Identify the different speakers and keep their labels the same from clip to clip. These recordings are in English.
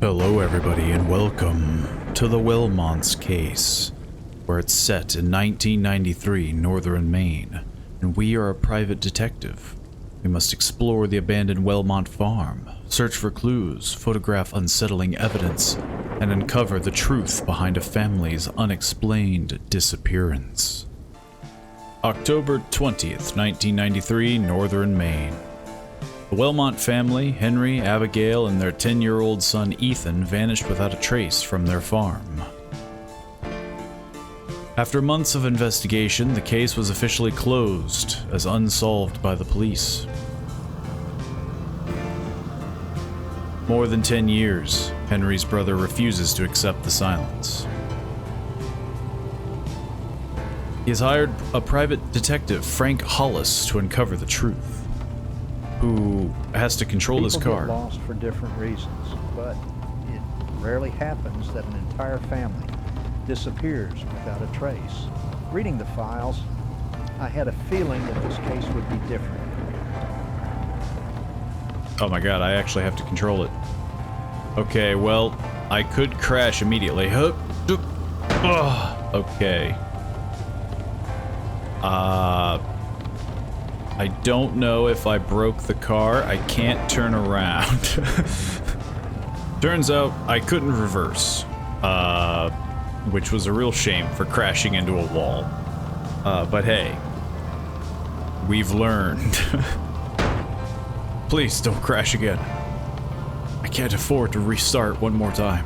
Speaker 1: Hello everybody and welcome to the Wellmonts Case, where it's set in 1993 northern Maine, and we are a private detective. We must explore the abandoned Wellmont farm, search for clues, photograph unsettling evidence, and uncover the truth behind a family's unexplained disappearance. October 20th, 1993, northern Maine. The Wellmont family, Henry, Abigail, and their 10-year-old son Ethan vanished without a trace from their farm. After months of investigation, the case was officially closed as unsolved by the police. More than 10 years, Henry's brother refuses to accept the silence. He has hired a private detective, Frank Hollis, to uncover the truth. Who has to control his car.
Speaker 2: People get lost for different reasons, but it rarely happens that an entire family disappears without a trace. Reading the files, I had a feeling that this case would be different.
Speaker 1: Oh my god, I actually have to control it. Okay, well, I could crash immediately. Okay. I don't know if I broke the car. I can't turn around. Turns out I couldn't reverse, which was a real shame for crashing into a wall. But hey, we've learned. Please don't crash again. I can't afford to restart one more time.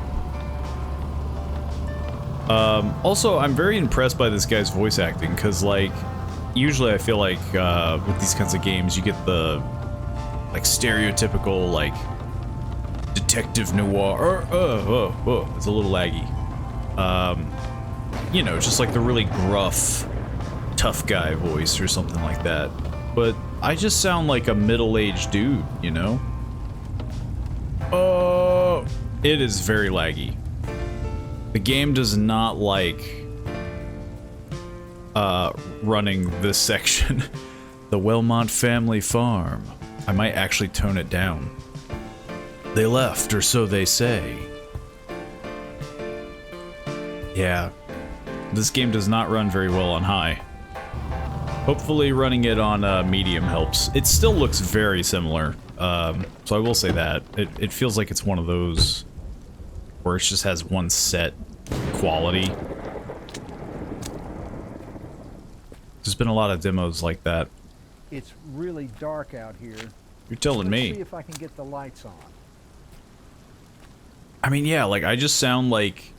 Speaker 1: Also, I'm very impressed by this guy's voice acting, because, like, usually I feel like, with these kinds of games, you get the, like, stereotypical, like, detective noir, it's a little laggy. You know, just like the really gruff, tough guy voice or something like that. But I just sound like a middle-aged dude, you know? Oh, it is very laggy. The game does not like running this section. The Wellmont family farm. I might actually tone it down. They left, or so they say. Yeah, this game does not run very well on high. Hopefully running it on medium helps. It still looks very similar, so I will say that. It feels like it's one of those where it just has one set quality. There's been a lot of demos like that.
Speaker 2: It's really dark out here.
Speaker 1: You're telling me.
Speaker 2: Let's see if I can get the lights on.
Speaker 1: I mean, yeah, like, I just sound like,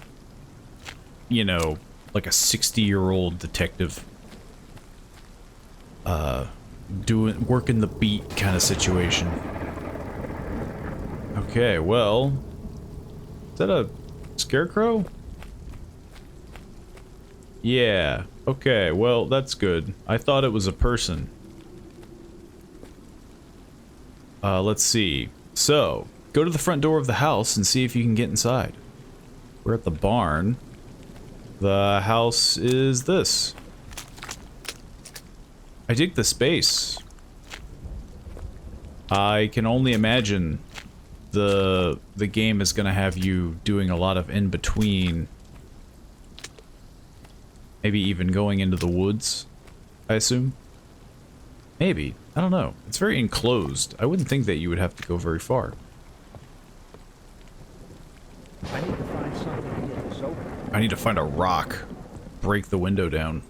Speaker 1: you know, like a 60-year-old detective. Working the beat kind of situation. Okay, well, is that a scarecrow? Yeah, okay, well, that's good. I thought it was a person. Let's see. So, go to the front door of the house and see if you can get inside. We're at the barn. The house is this. I dig the space. I can only imagine the game is gonna have you doing a lot of in-between. Maybe even going into the woods, I assume? Maybe. I don't know. It's very enclosed. I wouldn't think that you would have to go very far.
Speaker 2: I need to find something to get this open.
Speaker 1: I need to find a rock. Break the window down.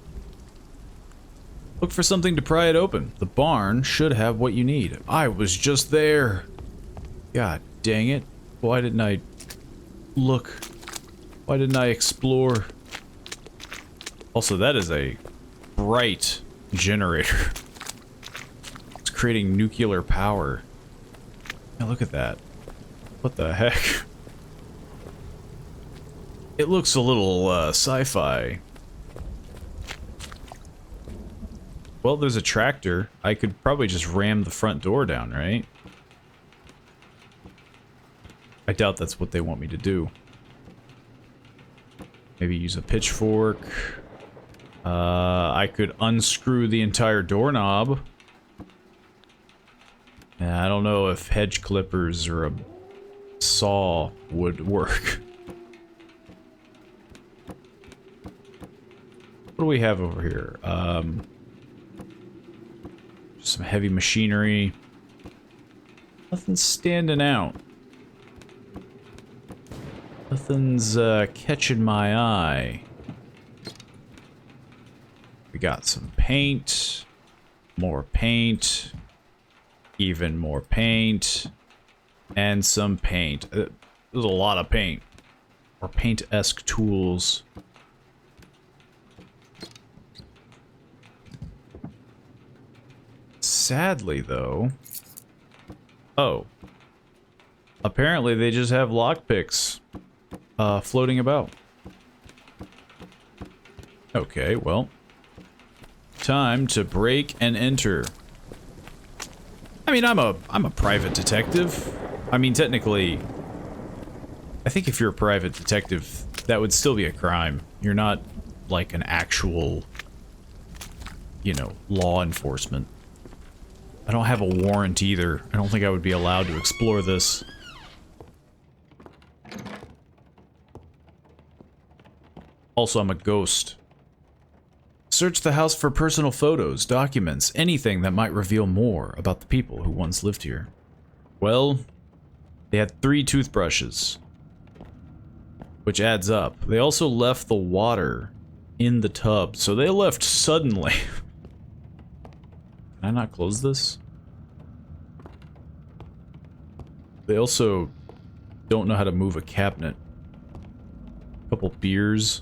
Speaker 1: Look for something to pry it open. The barn should have what you need. I was just there. God dang it. Why didn't I look? Why didn't I explore? Also, that is a bright generator. It's creating nuclear power. Yeah, look at that. What the heck? It looks a little, sci-fi. Well, there's a tractor. I could probably just ram the front door down, right? I doubt that's what they want me to do. Maybe use a pitchfork. I could unscrew the entire doorknob. Yeah, I don't know if hedge clippers are a saw would work. What do we have over here? Some heavy machinery. Nothing's standing out. Nothing's catching my eye. We got some paint, more paint, even more paint, and some paint. There's a lot of paint, or paint-esque tools. Sadly, though... Oh. Apparently, they just have lockpicks floating about. Okay, well. Time to break and enter. I mean, I'm a private detective. I mean, technically... I think if you're a private detective, that would still be a crime. You're not, like, an actual... you know, law enforcement. I don't have a warrant either. I don't think I would be allowed to explore this. Also, I'm a ghost. Search the house for personal photos, documents, anything that might reveal more about the people who once lived here. Well, they had 3 toothbrushes, which adds up. They also left the water in the tub, so they left suddenly. Can I not close this? They also don't know how to move a cabinet. A couple beers.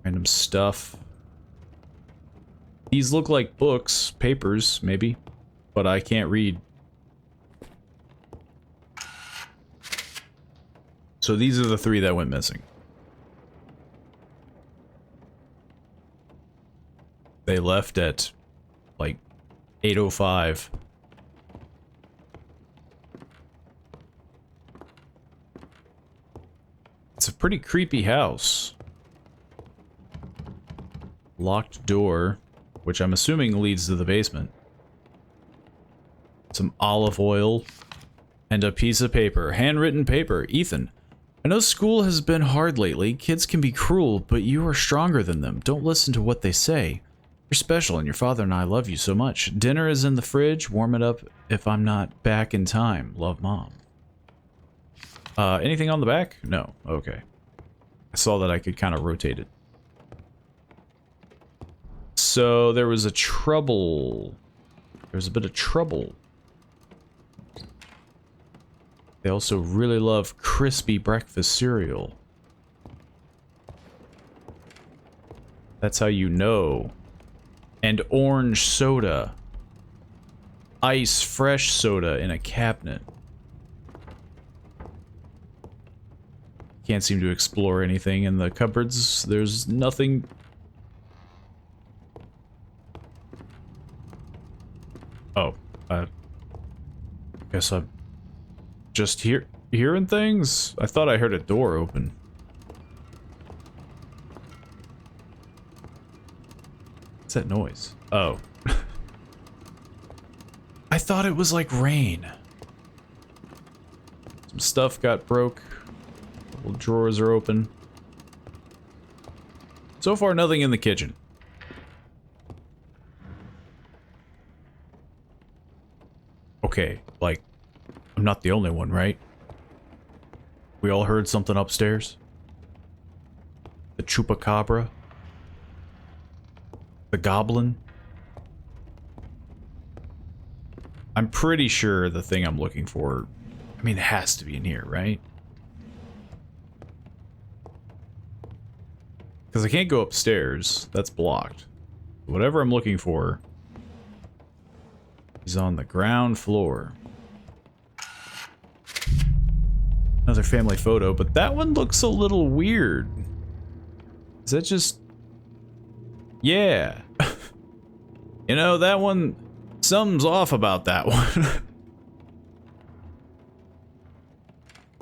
Speaker 1: Random stuff. These look like books, papers, maybe, but I can't read. So these are the 3 that went missing. They left at, like, 8:05. It's a pretty creepy house. Locked door, which I'm assuming leads to the basement. Some olive oil, and a piece of paper. Handwritten paper. Ethan, I know school has been hard lately. Kids can be cruel, but you are stronger than them. Don't listen to what they say. You're special, and your father and I love you so much. Dinner is in the fridge. Warm it up if I'm not back in time. Love, Mom. Anything on the back? No. Okay. I saw that I could kind of rotate it. So, there was a trouble. There was a bit of trouble. They also really love crispy breakfast cereal. That's how you know. And orange soda. Ice fresh soda in a cabinet. Can't seem to explore anything in the cupboards. There's nothing. Oh, guess I'm just hearing things? I thought I heard a door open. What's that noise? Oh. I thought it was like rain. Some stuff got broke. Couple drawers are open. So far, nothing in the kitchen. Okay, like, I'm not the only one, right? We all heard something upstairs? The chupacabra? The goblin? I'm pretty sure the thing I'm looking for, I mean, it has to be in here, right? Because I can't go upstairs. That's blocked. Whatever I'm looking for is on the ground floor. Another family photo, but that one looks a little weird. Is that just... Yeah. You know, that one... Something's off about that one.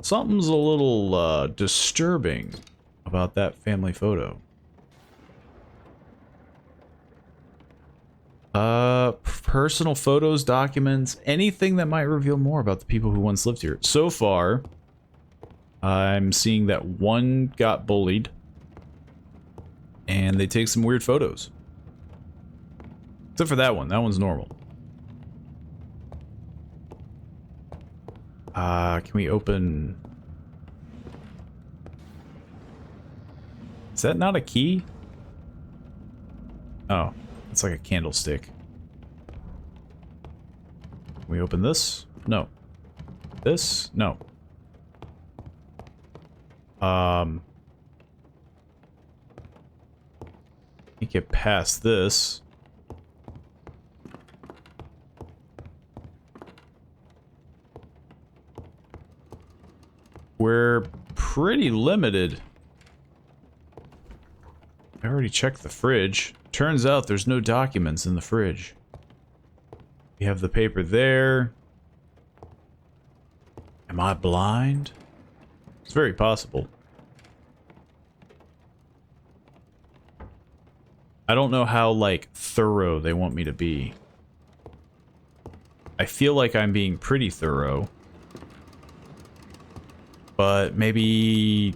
Speaker 1: Something's a little, disturbing about that family photo. personal photos, documents, anything that might reveal more about the people who once lived here. So far, I'm seeing that one got bullied, and they take some weird photos. Except for that one. That one's normal. Can we open... Is that not a key? Oh, it's like a candlestick. Can we open this? No. This? No. Can't get past this. We're pretty limited. I already checked the fridge. Turns out there's no documents in the fridge. We have the paper there. Am I blind? It's very possible. I don't know how, like, thorough they want me to be. I feel like I'm being pretty thorough. But maybe...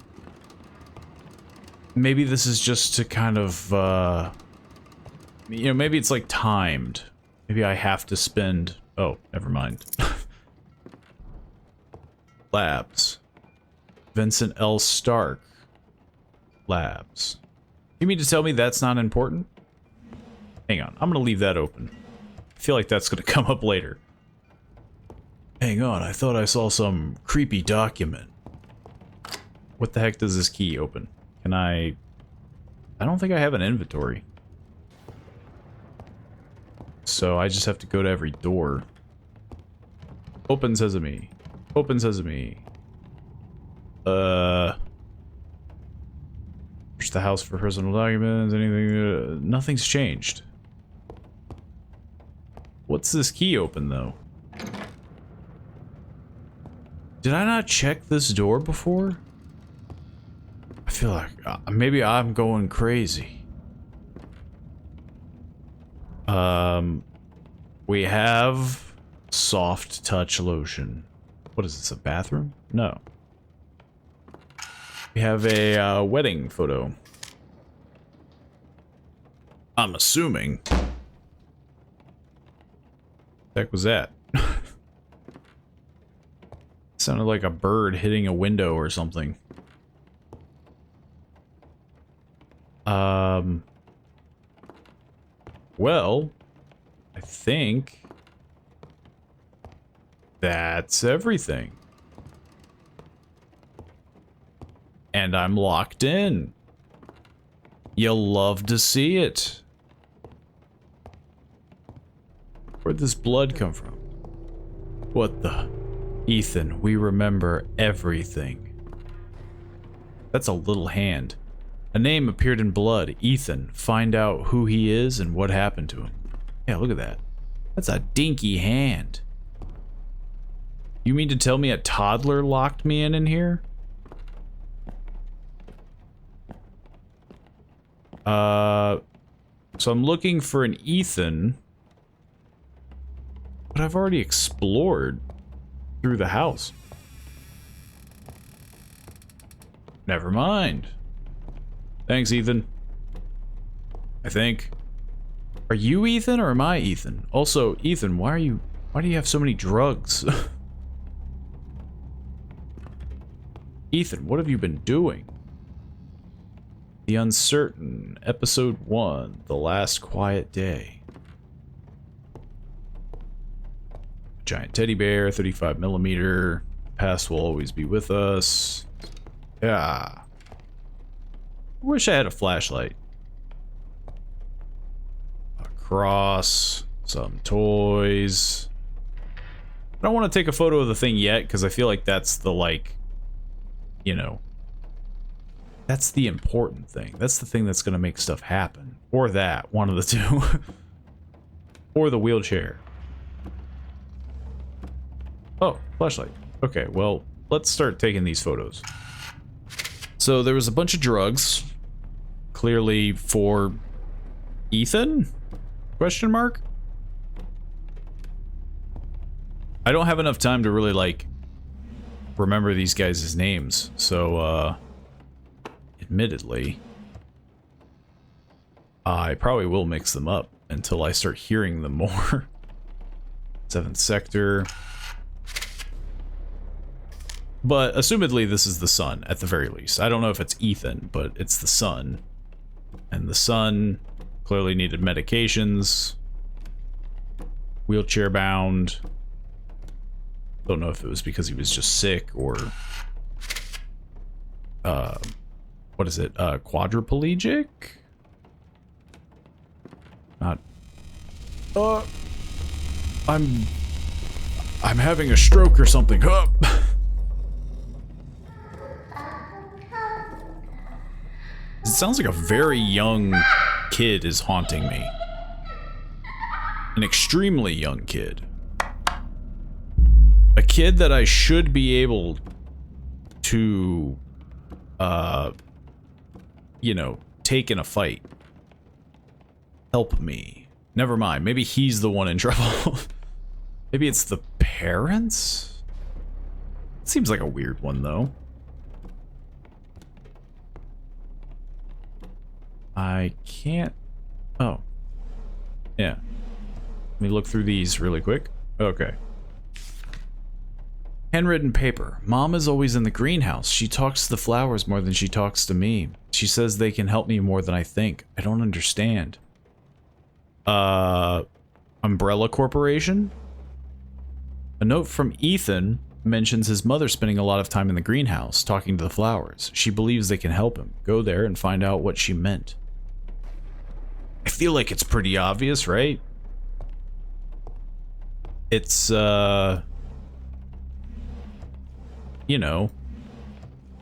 Speaker 1: Maybe this is just to kind of, you know, maybe it's like timed. Maybe I have to spend... Oh, never mind. Labs. Vincent L. Stark. Labs. You mean to tell me that's not important? Hang on, I'm gonna leave that open. I feel like that's gonna come up later. Hang on, I thought I saw some creepy document. What the heck does this key open? Can I don't think I have an inventory. So I just have to go to every door. Open sesame. Open sesame. Search the house for personal documents, anything, nothing's changed. What's this key open, though? Did I not check this door before? I feel like maybe I'm going crazy. We have soft touch lotion. What is this, a bathroom? No. We have a wedding photo. I'm assuming. What the heck was that? Sounded like a bird hitting a window or something. Well, I think that's everything. And I'm locked in. You'll love to see it. Where'd this blood come from? What the? Ethan, we remember everything. That's a little hand. A name appeared in blood. Ethan, find out who he is and what happened to him. Yeah, look at that. That's a dinky hand. You mean to tell me a toddler locked me in here? So I'm looking for an Ethan. But I've already explored through the house. Never mind. Thanks, Ethan. I think. Are you Ethan or am I Ethan? Also, Ethan, why do you have so many drugs? Ethan, what have you been doing? The Uncertain, Episode 1, The Last Quiet Day. Giant teddy bear, 35mm. Past will always be with us. Yeah. Wish I had a flashlight. A cross, some toys. I don't want to take a photo of the thing yet, because I feel like that's the, like, you know, that's the important thing. That's the thing that's going to make stuff happen. Or that, one of the two. Or the wheelchair. Oh, flashlight. Okay, well, let's start taking these photos. So there was a bunch of drugs. Clearly for Ethan? Question mark? I don't have enough time to really, like, remember these guys' names. So, admittedly, I probably will mix them up until I start hearing them more. 7th Sector. But, assumedly, this is the son, at the very least. I don't know if it's Ethan, but it's the son. And the son clearly needed medications. Wheelchair bound. Don't know if it was because he was just sick or... what is it? Quadriplegic? Not... I'm having a stroke or something. It sounds like a very young kid is haunting me. An extremely young kid. A kid that I should be able to, you know, take in a fight. Help me. Never mind. Maybe he's the one in trouble. Maybe it's the parents? Seems like a weird one, though. I can't... Oh. Yeah. Let me look through these really quick. Okay. Handwritten paper. Mom is always in the greenhouse. She talks to the flowers more than she talks to me. She says they can help me more than I think. I don't understand. Umbrella Corporation? A note from Ethan mentions his mother spending a lot of time in the greenhouse, talking to the flowers. She believes they can help him. Go there and find out what she meant. I feel like it's pretty obvious, right? It's, you know,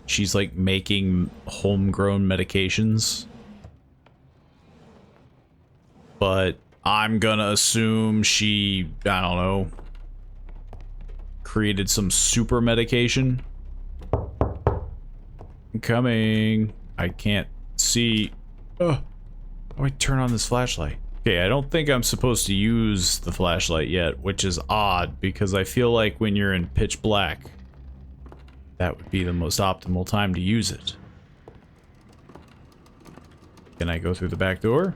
Speaker 1: she's like making homegrown medications. But I'm gonna assume she, I don't know, created some super medication. I'm coming. I can't see. Oh, how do I turn on this flashlight? Okay, I don't think I'm supposed to use the flashlight yet, which is odd because I feel like when you're in pitch black, that would be the most optimal time to use it. Can I go through the back door?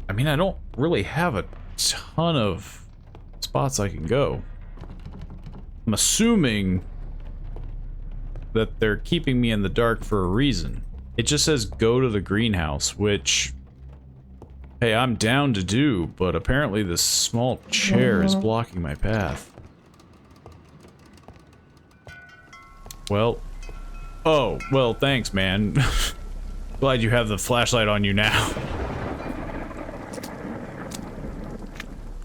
Speaker 1: I mean, I don't really have a ton of spots I can go. I'm assuming that they're keeping me in the dark for a reason. It just says go to the greenhouse, which, hey, I'm down to do, but apparently this small chair is blocking my path. Well, oh, well, thanks, man. Glad you have the flashlight on you now.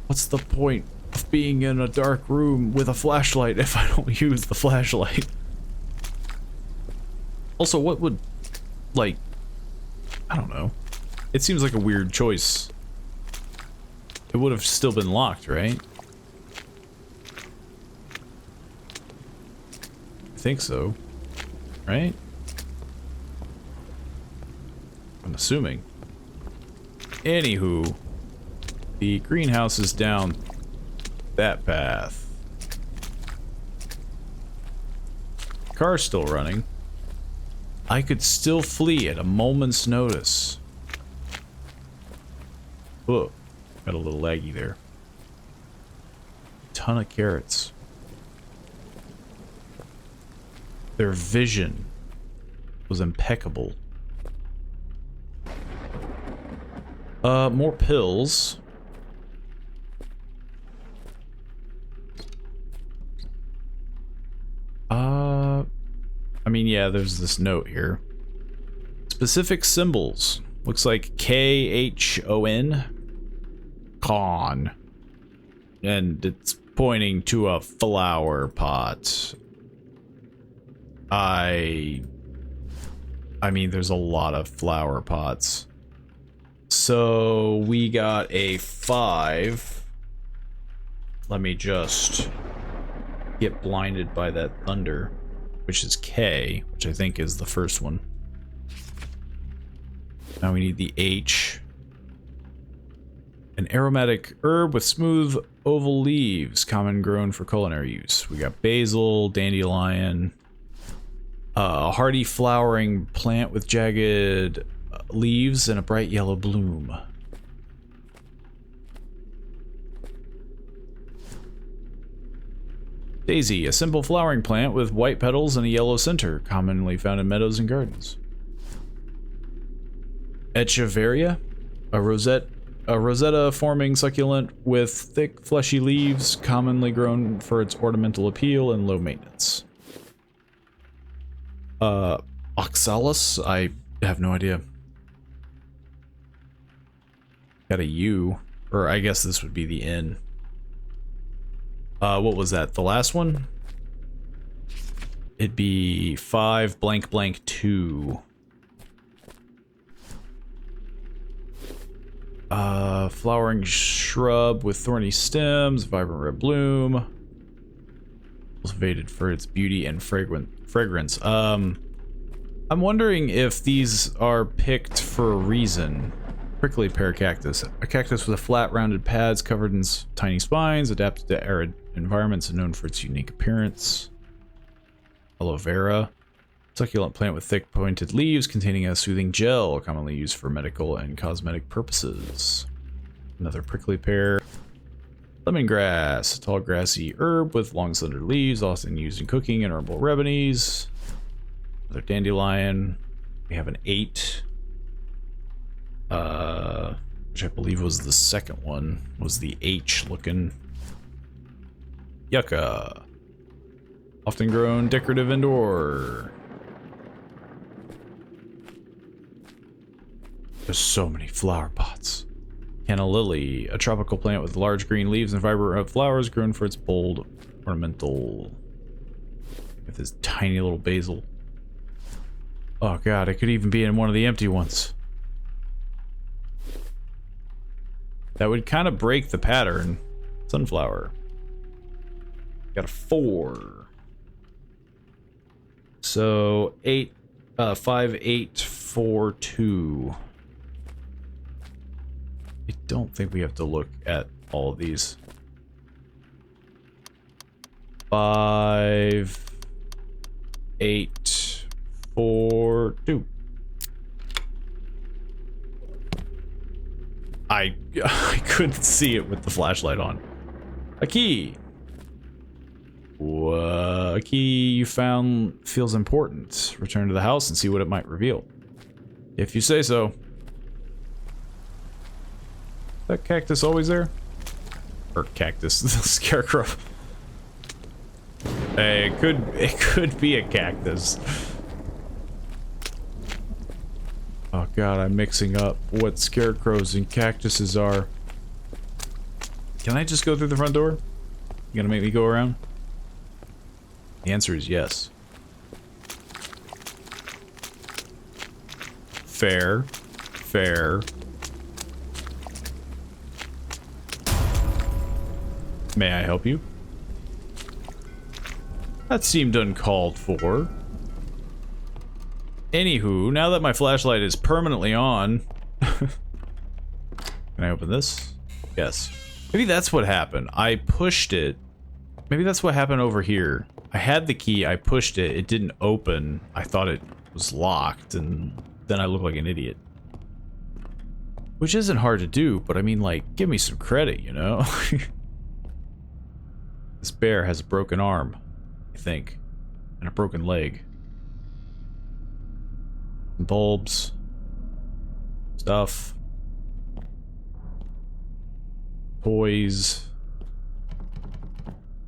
Speaker 1: What's the point of being in a dark room with a flashlight if I don't use the flashlight? Also, what would, like, I don't know. It seems like a weird choice. It would have still been locked, right? I think so. Right? I'm assuming. Anywho, the greenhouse is down that path. Car's still running. I could still flee at a moment's notice. Whoa, got a little laggy there. Ton of carrots. Their vision was impeccable. More pills. I mean, yeah, there's this note here. Specific symbols. Looks like K-H-O-N. Con. And it's pointing to a flower pot. I mean, there's a lot of flower pots. So we got a 5. Let me just get blinded by that thunder, which is K, which I think is the first one. Now we need the H. An aromatic herb with smooth oval leaves, common grown for culinary use. We got basil, dandelion, a hardy flowering plant with jagged leaves and a bright yellow bloom. Daisy, a simple flowering plant with white petals and a yellow center, commonly found in meadows and gardens. Echeveria, a rosetta-forming succulent with thick, fleshy leaves, commonly grown for its ornamental appeal and low maintenance. Oxalis, I have no idea. Got a U, or I guess this would be the N. What was that? The last one? It'd be 5 blank blank 2. Flowering shrub with thorny stems, vibrant red bloom. Cultivated for its beauty and fragrance. I'm wondering if these are picked for a reason. Prickly pear cactus. A cactus with a flat, rounded pads covered in tiny spines, adapted to arid environments and known for its unique appearance. Aloe vera. Succulent plant with thick, pointed leaves containing a soothing gel, commonly used for medical and cosmetic purposes. Another prickly pear. Lemongrass. A tall, grassy herb with long, slender leaves, often used in cooking and herbal remedies. Another dandelion. We have an 8. Which I believe was the second one, was the H looking. Yucca. Often grown decorative indoor. There's so many flower pots. Canna lily, a tropical plant with large green leaves and vibrant red flowers grown for its bold ornamental. With this tiny little basil. Oh god, it could even be in one of the empty ones. That would kind of break the pattern. Sunflower. Got a 4. So 8, 5, 8, 4, 2. I don't think we have to look at all of these. 5, 8, 4, 2. I couldn't see it with the flashlight on. A key. A key you found feels important. Return to the house and see what it might reveal. If you say so. That cactus always there? Or cactus, the scarecrow. Hey, it could be a cactus. Oh god, I'm mixing up what scarecrows and cactuses are. Can I just go through the front door? You gonna make me go around? The answer is yes. Fair. Fair. May I help you? That seemed uncalled for. Anywho, now that my flashlight is permanently on... Can I open this? Yes. Maybe that's what happened. I pushed it. Maybe that's what happened over here. I had the key, I pushed it, it didn't open. I thought it was locked, and then I look like an idiot. Which isn't hard to do, but I mean, like, give me some credit, you know? This bear has a broken arm, I think, and a broken leg. Bulbs. Stuff. Toys.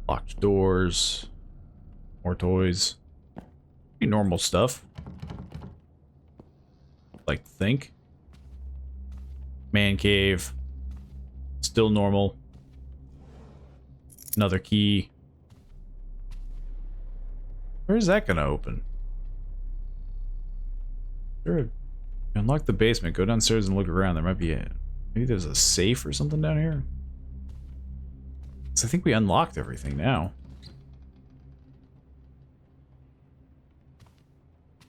Speaker 1: Locked doors. More toys. Pretty normal stuff. Like to think. Man cave. Still normal. Another key. Where's that gonna open? Sure. Unlock the basement, go downstairs and look around. There might be a... Maybe there's a safe or something down here? So I think we unlocked everything now.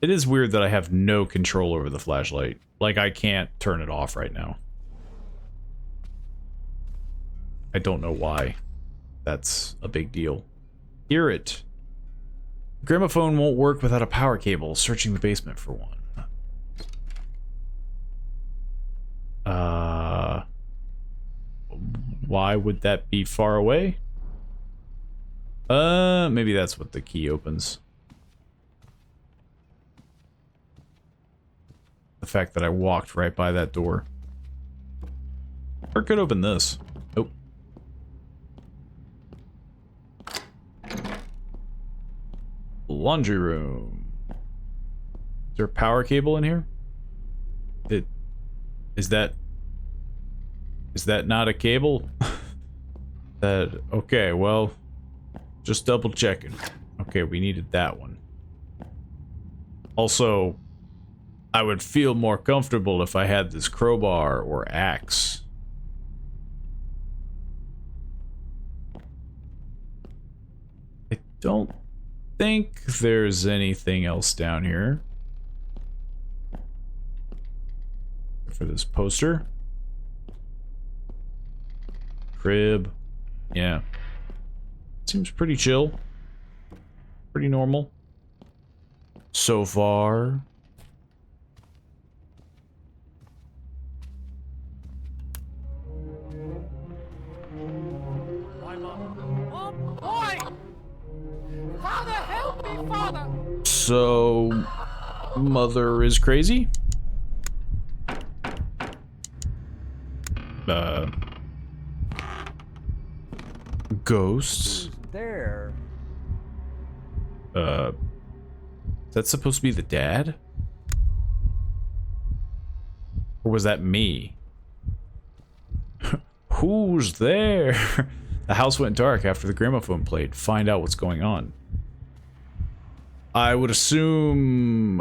Speaker 1: It is weird that I have no control over the flashlight. Like, I can't turn it off right now. I don't know why that's a big deal. Hear it. Gramophone won't work without a power cable. Searching the basement for one. Why would that be far away? Maybe that's what the key opens. The fact that I walked right by that door. Or could open this. Nope. Laundry room. Is there a power cable in here? Is that not a cable? Okay, well, just double checking. Okay, we needed that one. Also, I would feel more comfortable if I had this crowbar or axe. I don't think there's anything else down here. For this poster. Crib. Yeah. Seems pretty chill. Pretty normal. So far.
Speaker 3: Oh boy! Father, help me, Father!
Speaker 1: So, mother is crazy? Ghosts?
Speaker 2: Who's there?
Speaker 1: That's supposed to be the dad? Or was that me? Who's there? The house went dark after the gramophone played. Find out what's going on. I would assume,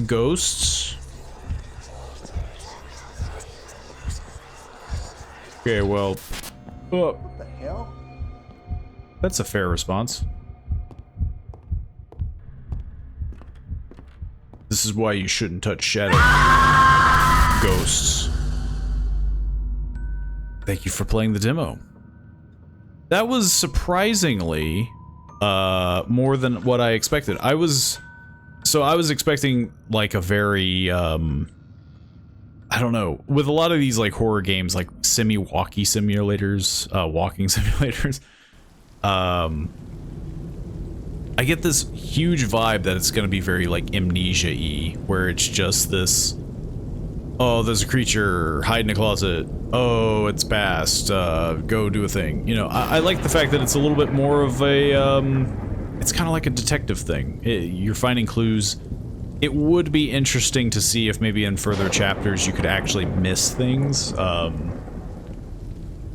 Speaker 1: ghosts? Okay, well...
Speaker 2: What the hell?
Speaker 1: That's a fair response. This is why you shouldn't touch shadow ghosts. Thank you for playing the demo. That was surprisingly more than what I expected. I was expecting like a very I don't know, with a lot of these like horror games, like walking simulators, I get this huge vibe that it's gonna be very like Amnesia-y, where it's just this, oh, there's a creature, hide in a closet, oh, it's past, go do a thing. You know, I like the fact that it's a little bit more of a, it's kind of like a detective thing. You're finding clues. It would be interesting to see if maybe in further chapters you could actually miss things,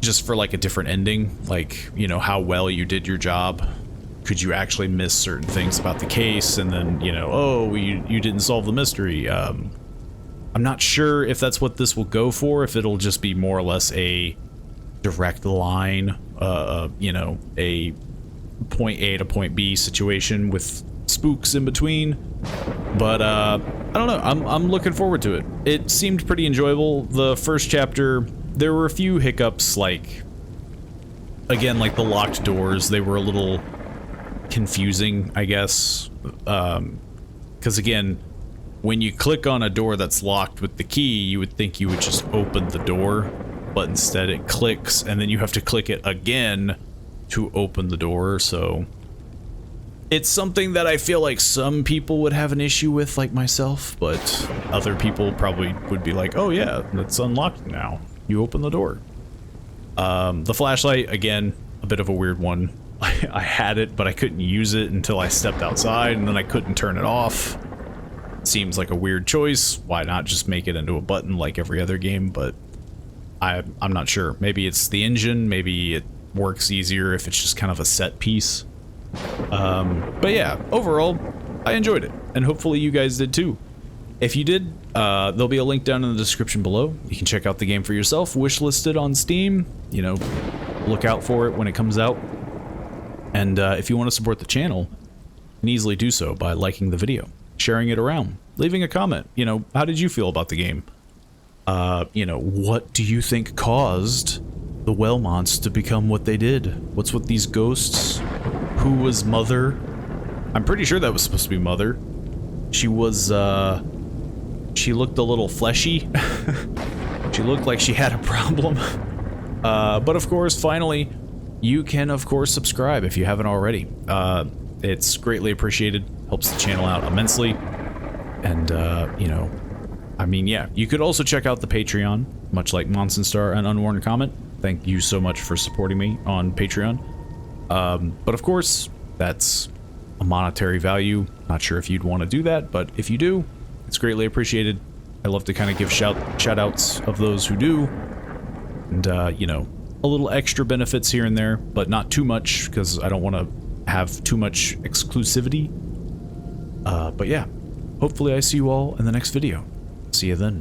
Speaker 1: just for like a different ending, like, you know, how well you did your job. Could you actually miss certain things about the case, and then, you know, oh, you didn't solve the mystery. I'm not sure if that's what this will go for, if it'll just be more or less a direct line, you know, a point A to point B situation with spooks in between. But I don't know, I'm looking forward to it. It seemed pretty enjoyable. The first chapter, there were a few hiccups, like, again, like the locked doors, they were a little confusing, I guess, because again, when you click on a door that's locked with the key, you would think you would just open the door, but instead it clicks, and then you have to click it again to open the door. So it's something that I feel like some people would have an issue with, like myself, but other people probably would be like, oh yeah, it's unlocked now, you open the door. The flashlight, again, a bit of a weird one. I had it, but I couldn't use it until I stepped outside, and then I couldn't turn it off. Seems like a weird choice. Why not just make it into a button like every other game? But I'm not sure. Maybe it's the engine, maybe it works easier if it's just kind of a set piece. But yeah, overall, I enjoyed it, and hopefully you guys did too. If you did, there'll be a link down in the description below. You can check out the game for yourself, wishlisted on Steam. You know, look out for it when it comes out. And if you want to support the channel, you can easily do so by liking the video, sharing it around, leaving a comment. You know, how did you feel about the game? You know, what do you think caused the Wellmonts to become what they did? What's with these ghosts? Who was Mother? I'm pretty sure that was supposed to be Mother. She was, she looked a little fleshy. She looked like she had a problem. But of course, finally, you can, of course, subscribe if you haven't already. It's greatly appreciated, helps the channel out immensely. And, you know, I mean, yeah, you could also check out the Patreon, much like Monsenstar and Unworn Comment. Thank you so much for supporting me on Patreon. But of course, that's a monetary value. Not sure if you'd want to do that, but if you do, it's greatly appreciated. I love to kind of give shout-outs of those who do. And, you know, a little extra benefits here and there, but not too much, because I don't want to have too much exclusivity. But yeah, hopefully I see you all in the next video. See you then.